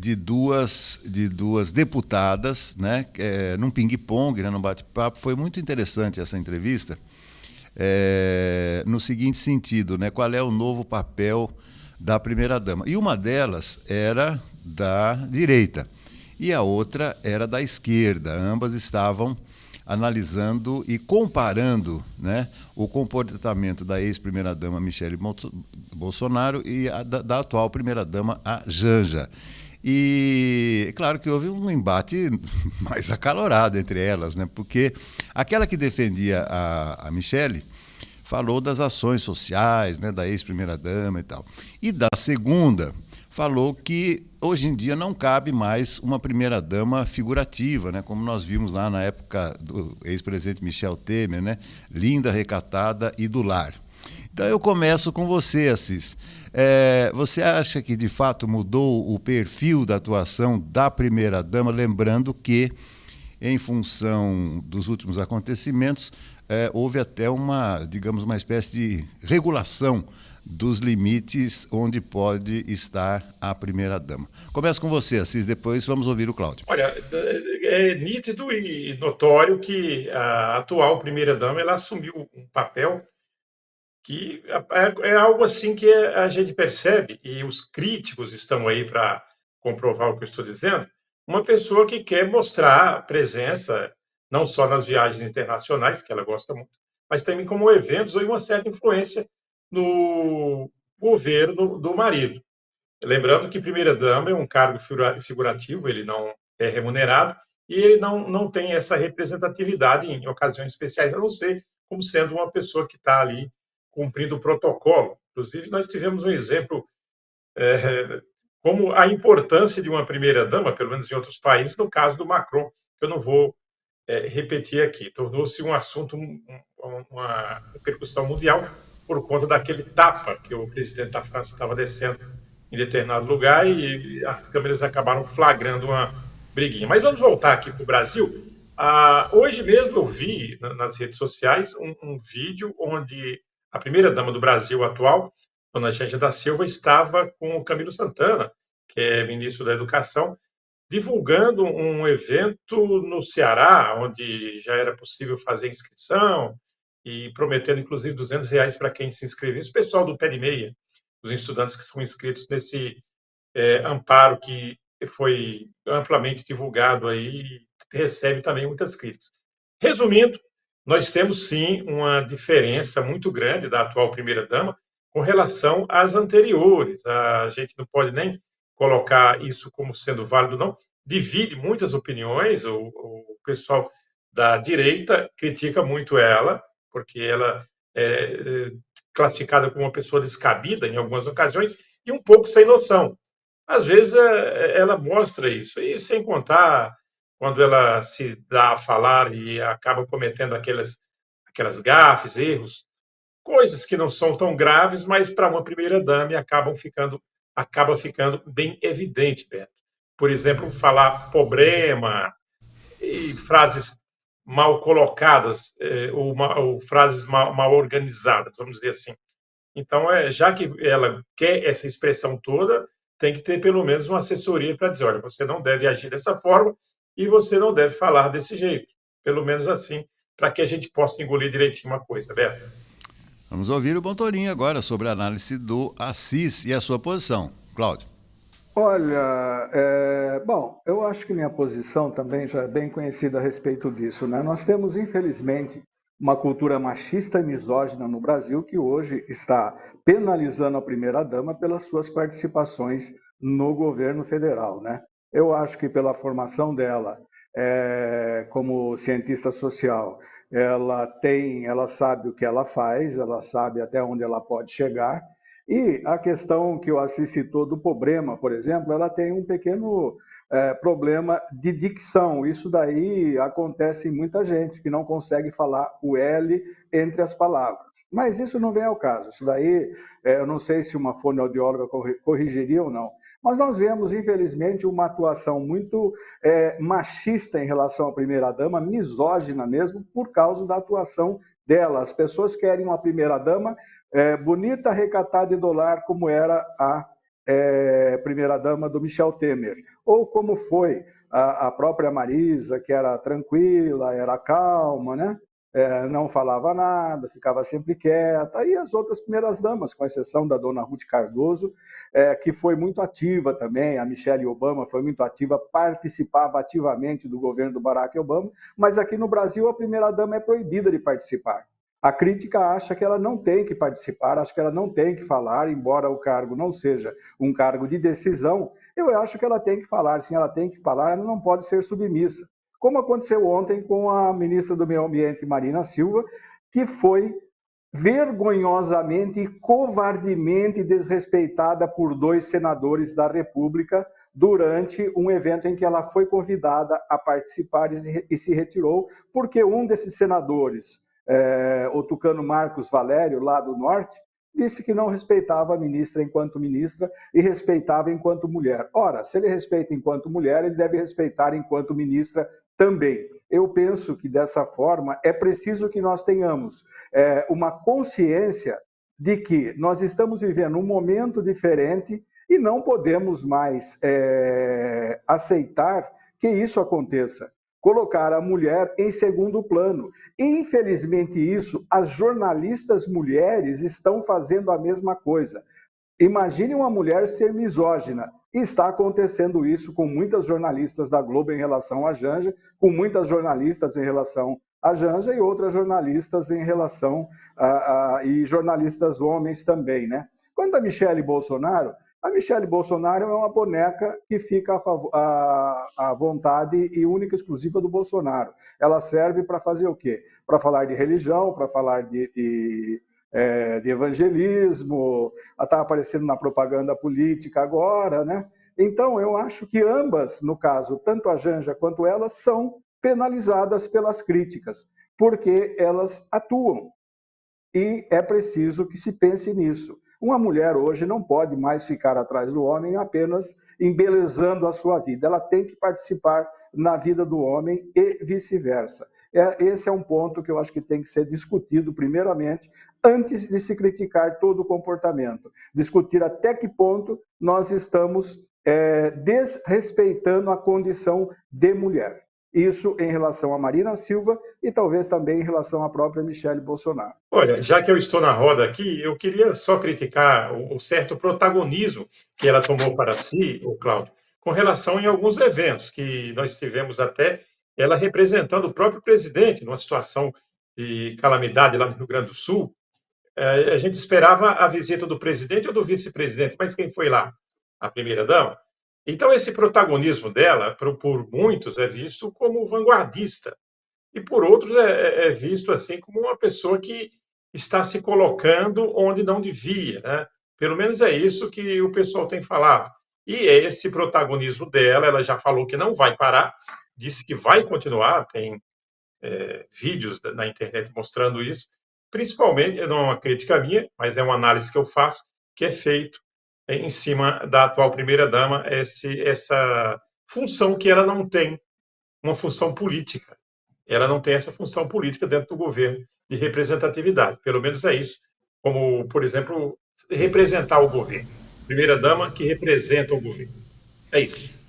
de duas deputadas, né, num ping-pong, né, num bate-papo. Foi muito interessante essa entrevista, no seguinte sentido, né, qual é o novo papel da primeira-dama. E uma delas era da direita e a outra era da esquerda. Ambas estavam analisando e comparando, né, o comportamento da ex-primeira-dama Michele Bolsonaro e da atual primeira-dama, a Janja. E claro que houve um embate mais acalorado entre elas, né, porque aquela que defendia a Michele falou das ações sociais, né, da ex-primeira-dama e tal. E da segunda falou que hoje em dia não cabe mais uma primeira-dama figurativa, né, como nós vimos lá na época do ex-presidente Michel Temer, né, linda, recatada e do lar. Então eu começo com você, Assis. Você acha que de fato mudou o perfil da atuação da primeira-dama, lembrando que, em função dos últimos acontecimentos, houve até digamos, uma espécie de regulação dos limites onde pode estar a primeira-dama. Começo com você, Assis, depois vamos ouvir o Cláudio. Olha, é nítido e notório que a atual primeira-dama ela assumiu um papel que é algo assim que a gente percebe, e os críticos estão aí para comprovar o que eu estou dizendo, uma pessoa que quer mostrar presença, não só nas viagens internacionais, que ela gosta muito, mas também como eventos ou uma certa influência no governo do marido. Lembrando que primeira-dama é um cargo figurativo, ele não é remunerado e ele não tem essa representatividade em ocasiões especiais, a não ser como sendo uma pessoa que está ali cumprindo o protocolo. Inclusive, nós tivemos um exemplo como a importância de uma primeira-dama, pelo menos em outros países, no caso do Macron, que eu não vou repetir aqui. Tornou-se um assunto, uma repercussão mundial por conta daquele tapa que o presidente da França estava descendo em determinado lugar e as câmeras acabaram flagrando uma briguinha. Mas vamos voltar aqui para o Brasil. Hoje mesmo eu vi nas redes sociais um vídeo onde a primeira-dama do Brasil atual, dona Janja da Silva, estava com o Camilo Santana, que é ministro da Educação, divulgando um evento no Ceará, onde já era possível fazer inscrição e prometendo, inclusive, R$ 200 para quem se inscrever. Isso, o pessoal do pé de meia, os estudantes que são inscritos nesse amparo que foi amplamente divulgado aí, recebe também muitas críticas. Resumindo, nós temos sim uma diferença muito grande da atual primeira-dama com relação às anteriores. A gente não pode nem colocar isso como sendo válido, não. Divide muitas opiniões, o pessoal da direita critica muito ela, porque ela é classificada como uma pessoa descabida em algumas ocasiões e um pouco sem noção. Às vezes ela mostra isso, e sem contar quando ela se dá a falar e acaba cometendo aquelas gafes, erros, coisas que não são tão graves, mas para uma primeira-dama acaba ficando bem evidente, Beto. Por exemplo, falar problema e frases mal colocadas, ou frases mal organizadas, vamos dizer assim. Então, já que ela quer essa expressão toda, tem que ter pelo menos uma assessoria para dizer: olha, você não deve agir dessa forma e você não deve falar desse jeito. Pelo menos assim, para que a gente possa engolir direitinho uma coisa, Beto. Vamos ouvir o Bontorinho agora sobre a análise do Assis e a sua posição. Cláudio. Olha, bom, eu acho que minha posição também já é bem conhecida a respeito disso, né? Nós temos, infelizmente, uma cultura machista e misógina no Brasil que hoje está penalizando a primeira-dama pelas suas participações no governo federal, né? Eu acho que pela formação dela como cientista social, ela sabe o que ela faz, ela sabe até onde ela pode chegar. E a questão que o Assis citou do problema, por exemplo, ela tem um pequeno problema de dicção. Isso daí acontece em muita gente que não consegue falar o L entre as palavras. Mas isso não vem ao caso. Isso daí, eu não sei se uma fonoaudióloga corrigiria ou não. Mas nós vemos, infelizmente, uma atuação muito machista em relação à primeira-dama, misógina mesmo, por causa da atuação dela. As pessoas querem uma primeira-dama bonita, recatada e do lar, como era a primeira-dama do Michel Temer, ou como foi a própria Marisa, que era tranquila, era calma, né? Não falava nada, ficava sempre quieta, e as outras primeiras-damas, com exceção da dona Ruth Cardoso, que foi muito ativa também, a Michelle Obama foi muito ativa, participava ativamente do governo do Barack Obama, mas aqui no Brasil a primeira-dama é proibida de participar. A crítica acha que ela não tem que participar, acha que ela não tem que falar, embora o cargo não seja um cargo de decisão, eu acho que ela tem que falar, sim, ela tem que falar, ela não pode ser submissa. Como aconteceu ontem com a ministra do Meio Ambiente, Marina Silva, que foi vergonhosamente e covardemente desrespeitada por 2 senadores da República durante um evento em que ela foi convidada a participar e se retirou, porque um desses senadores, o tucano Marcos Valério, lá do Norte, disse que não respeitava a ministra enquanto ministra e respeitava enquanto mulher. Ora, se ele respeita enquanto mulher, ele deve respeitar enquanto ministra também. Eu penso que dessa forma é preciso que nós tenhamos uma consciência de que nós estamos vivendo um momento diferente e não podemos mais aceitar que isso aconteça. Colocar a mulher em segundo plano. Infelizmente, as jornalistas mulheres estão fazendo a mesma coisa. Imagine uma mulher ser misógina. E está acontecendo isso com muitas jornalistas da Globo em relação à Janja, com muitas jornalistas em relação à Janja e outras jornalistas em relação e jornalistas homens também, né? Quanto a Michele Bolsonaro é uma boneca que fica à vontade e única e exclusiva do Bolsonaro. Ela serve para fazer o quê? Para falar de religião, para falar de evangelismo, ela está aparecendo na propaganda política agora, né? Então, eu acho que ambas, no caso, tanto a Janja quanto ela, são penalizadas pelas críticas, porque elas atuam. E é preciso que se pense nisso. Uma mulher hoje não pode mais ficar atrás do homem apenas embelezando a sua vida. Ela tem que participar na vida do homem e vice-versa. Esse é um ponto que eu acho que tem que ser discutido primeiramente, antes de se criticar todo o comportamento. Discutir até que ponto nós estamos desrespeitando a condição de mulher. Isso em relação a Marina Silva e talvez também em relação à própria Michele Bolsonaro. Olha, já que eu estou na roda aqui, eu queria só criticar o certo protagonismo que ela tomou para si, o Cláudio, com relação em alguns eventos que nós tivemos até ela representando o próprio presidente numa situação de calamidade lá no Rio Grande do Sul. A gente esperava a visita do presidente ou do vice-presidente, mas quem foi lá? A primeira-dama. Então, esse protagonismo dela, por muitos, é visto como vanguardista, e por outros é visto assim como uma pessoa que está se colocando onde não devia, né? Pelo menos é isso que o pessoal tem falado. E esse protagonismo dela, ela já falou que não vai parar, disse que vai continuar, tem vídeos na internet mostrando isso, principalmente, não é uma crítica minha, mas é uma análise que eu faço, que é feito em cima da atual primeira-dama, essa função que ela não tem, uma função política. Ela não tem essa função política dentro do governo de representatividade. Pelo menos é isso. Como, por exemplo, representar o governo. Primeira-dama que representa o governo. É isso.